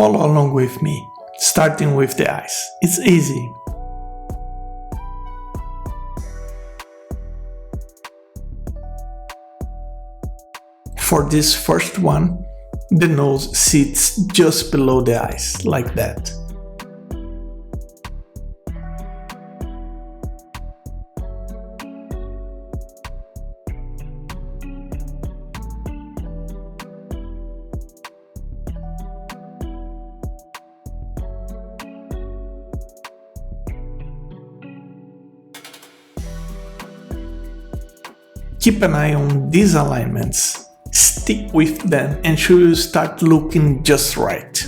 Follow along with me, starting with the eyes. It's easy. For this first one, the nose sits just below the eyes, like that. Keep an eye on these alignments. Stick with them and she will start looking just right.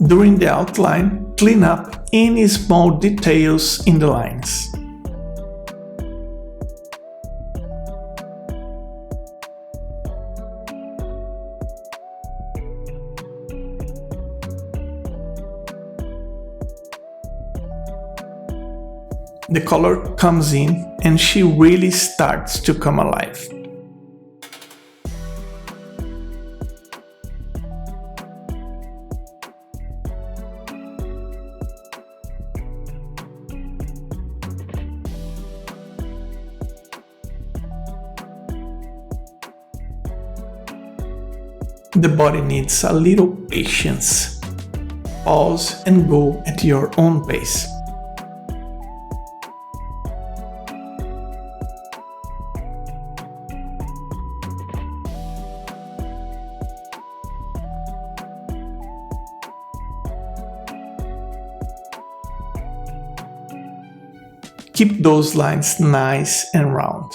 During the outline, clean up any small details in the lines. The color comes in and she really starts to come alive. The body needs a little patience. Pause and go at your own pace. Keep those lines nice and round.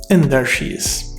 And there she is.